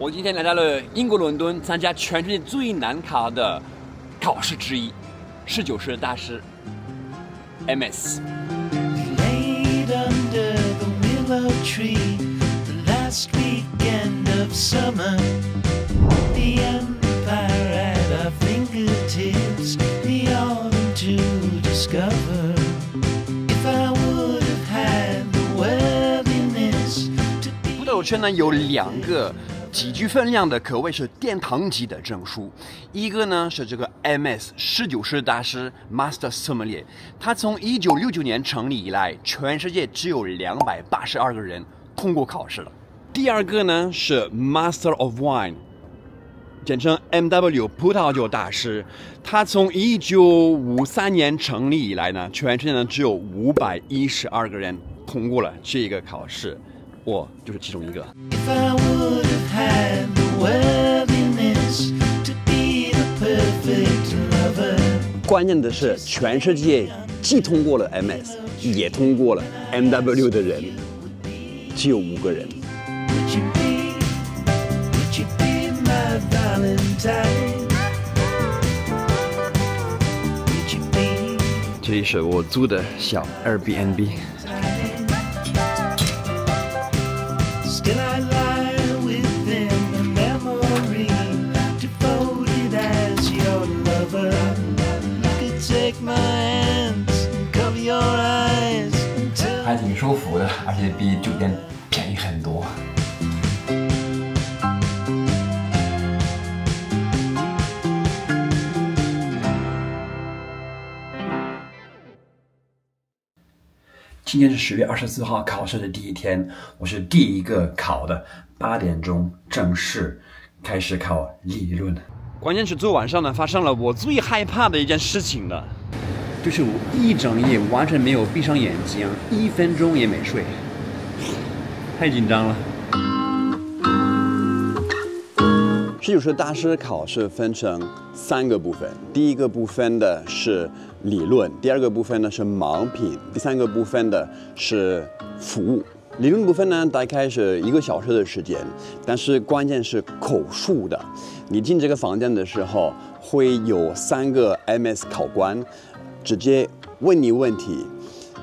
我今天来到了英国伦敦，参加全世界最难考的考试之一——19世大师 MS。 葡萄圈呢有2个极具分量的，可谓是殿堂级的证书。一个呢是这个 MS 19世大师 Master Sommelier， 他从1969年成立以来，全世界只有282个人通过考试了。第二个呢是 Master of Wine， 简称 MW 葡萄酒大师，他从1953年成立以来呢，全世界呢只有512个人通过了这个考试。我就是其中一个。关键的是，全世界既通过了 MS， 也通过了 MW 的人，只有5个人。这里是我租的小 Airbnb。还挺舒服的，而且比酒店便宜很多。今天是10月24号考试的第一天，我是第一个考的，8点钟正式开始考理论。关键是昨晚上呢，发生了我最害怕的一件事情了，就是我一整夜完全没有闭上眼睛，1分钟也没睡，太紧张了。19世大师考试分成3个部分，第一个部分的是理论，第二个部分呢是盲品，第3个部分的是服务。理论部分呢大概是1个小时的时间，但是关键是口述的。你进这个房间的时候，会有3个 MS 考官直接问你问题，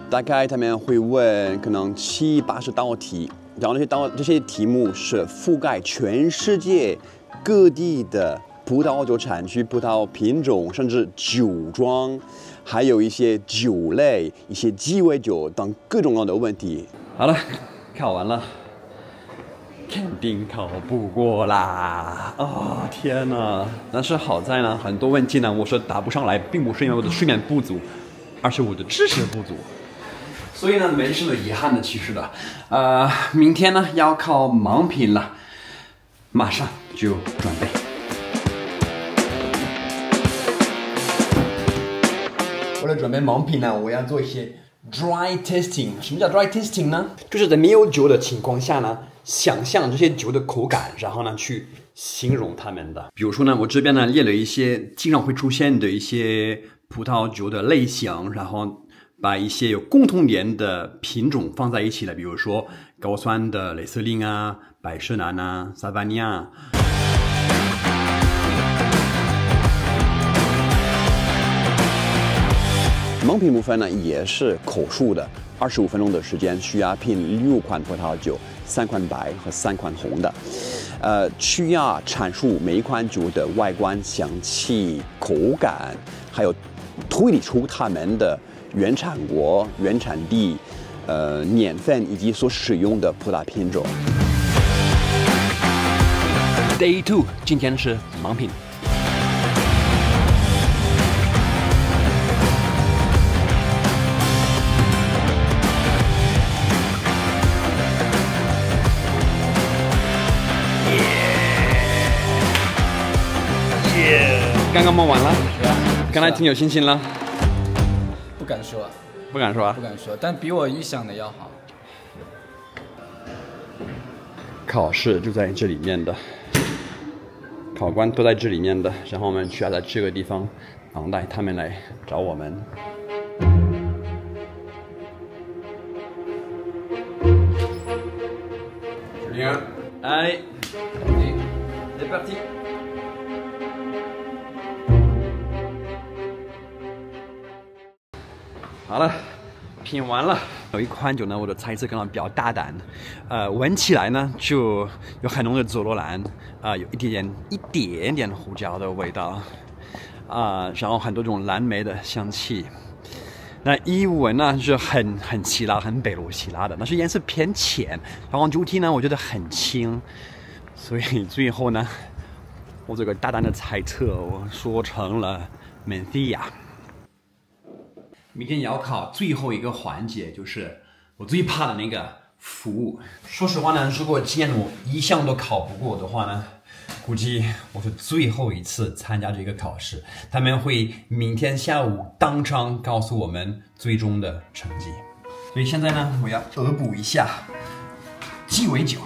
大概他们会问可能70-80道题，然后这些题目是覆盖全世界各地的葡萄酒产区、葡萄品种，甚至酒庄，还有一些酒类、一些鸡尾酒等各种各样的问题。好了，考完了，肯定考不过啦！哦，天哪！但是好在呢，很多问题呢，我是答不上来，并不是因为我的睡眠不足，而是我的知识不足。所以呢，没什么遗憾的，其实的。明天呢要考盲品了，马上就准备。为了准备盲品呢，我要做一些 dry tasting。什么叫 dry tasting 呢？就是在没有酒的情况下呢，想象这些酒的口感，然后呢去形容它们的。比如说呢，我这边呢列了一些经常会出现的一些葡萄酒的类型，然后把一些有共同点的品种放在一起了，比如说高酸的雷司令啊、百事男啊、萨凡尼亚。盲品部分呢也是口述的，25分钟的时间，需要品6款葡萄酒，3款白和3款红的。需要阐述每一款酒的外观、香气、口感，还有推理出它们的原产国、原产地、年份以及所使用的葡萄品种。Day 2， 今天是盲品。刚刚摸完了，是吧？刚才挺有信心了。不敢说，不敢说啊？不敢说，但比我预想的要好。考试就在这里面的，考官都在这里面的，然后我们需要在这个地方等待他们来找我们。这边，哎。C'est parti。好了，品完了。有一款酒呢，我的猜测可能比较大胆，闻起来呢就有很浓的佐罗兰，有一点点胡椒的味道，然后很多种蓝莓的香气。那一闻呢是很希腊，很北欧希腊的，但是颜色偏浅，然后酒体呢我觉得很轻，所以最后呢，我这个大胆的猜测，我说成了 Mencia。明天要考最后一个环节，就是我最怕的那个服务。说实话呢，如果今年我一项都考不过的话呢，估计我是最后一次参加这个考试。他们会明天下午当场告诉我们最终的成绩。所以现在呢，我要恶补一下鸡尾酒。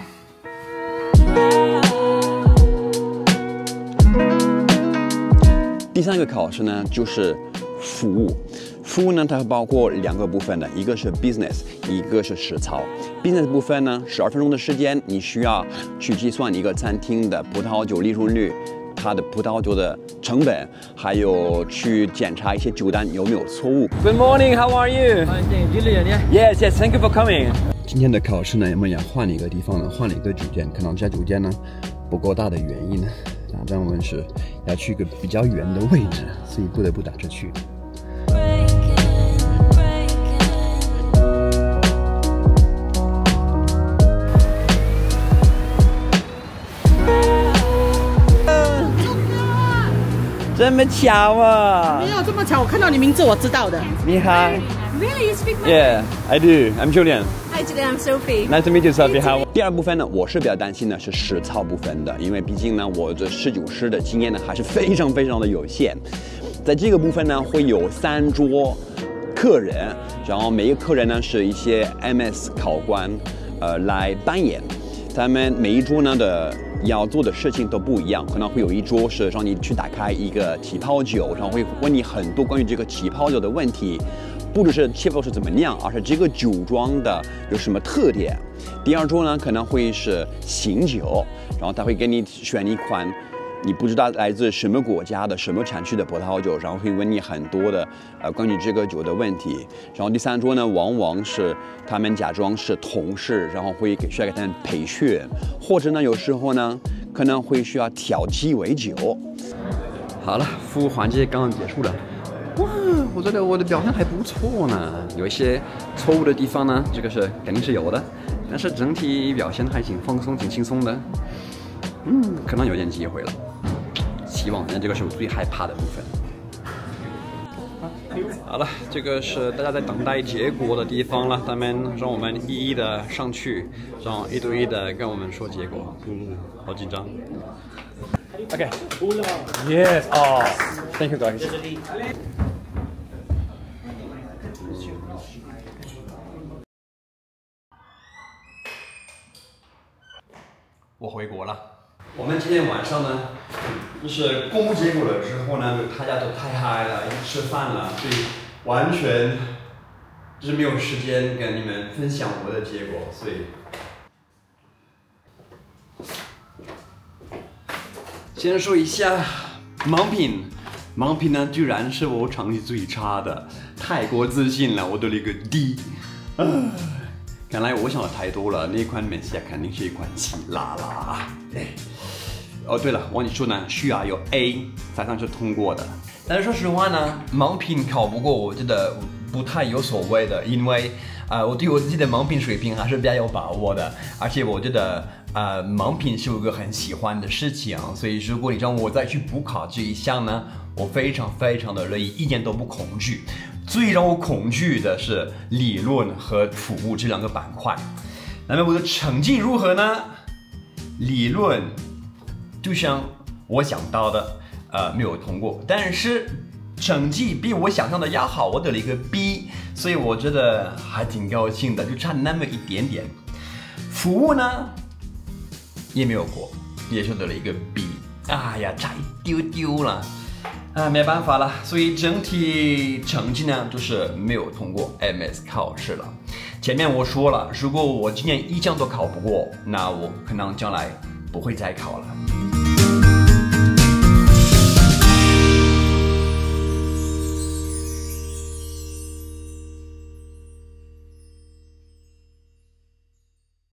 第三个考试呢，就是服务。服务呢，它包括2个部分的，一个是 business， 一个是实操。business 部分呢，12分钟的时间，你需要去计算一个餐厅的葡萄酒利润率，它的葡萄酒的成本，还有去检查一些酒单有没有错误。Good morning, how are you? Yes, yes, thank you for coming. 今天的考试呢，我们也换了一个地方呢，换了一个酒店，可能这家酒店呢不够大的原因呢，让我们是要去一个比较远的位置，所以不得不打车去。这么巧啊！没有这么巧，我看到你名字，我知道的。你好。Really, you speak French? Yeah, I do. I'm Julian. Hi, Julian. I'm Sophie. Nice to meet you, Sophie. How? 第二部分呢，我是比较担心的是实操部分的，因为毕竟呢，我这侍酒师的经验呢还是非常的有限。在这个部分呢，会有3桌客人，然后每一个客人呢是一些 MS 考官，来扮演。他们每一桌呢的要做的事情都不一样，可能会有一桌是让你去打开一个起泡酒，然后会问你很多关于这个起泡酒的问题，不只是起泡是怎么酿，而是这个酒庄的有什么特点。第二桌呢可能会是醒酒，然后他会给你选一款你不知道来自什么国家的什么产区的葡萄酒，然后会问你很多的关于这个酒的问题。然后第3桌呢，往往是他们假装是同事，然后需要给他们培训，或者呢有时候呢可能会需要调鸡尾酒。好了，服务环节刚刚结束了。哇，我觉得我的表现还不错呢，有一些错误的地方呢，这个是肯定是有的，但是整体表现还挺放松、挺轻松的。可能有点机会了。希望这个是我最害怕的部分。好了，这个是大家在等待结果的地方了，他们让我们一一的上去，然后一对一的跟我们说结果。好紧张。Okay. Yes. Oh, thank you guys. 我回国了。我们今天晚上呢，就是公布结果了之后呢，大家都太嗨了，吃饭了，所以完全就是没有时间跟你们分享我的结果，所以先说一下盲品。盲品呢，居然是我成绩最差的，太过自信了，我得了一个 D。看来我想的太多了，那款Mencia肯定是一款希腊啦。哦，对了，忘记说呢，需要有 A 才算是通过的。但是说实话呢，盲品考不过，我觉得不太有所谓的，因为我对我自己的盲品水平还是比较有把握的，而且我觉得盲品是我一个很喜欢的事情，所以如果你让我再去补考这一项呢，我非常的乐意，一点都不恐惧。最让我恐惧的是理论和服务这2个板块。那么我的成绩如何呢？理论就像我想到的，没有通过，但是成绩比我想象的要好，我得了一个 B， 所以我觉得还挺高兴的，就差那么一点点。服务呢也没有过，也是得了一个 B， 哎呀，差一丢丢了。没办法了，所以整体成绩呢就是没有通过 MS 考试了。前面我说了，如果我今年一项都考不过，那我可能将来不会再考了。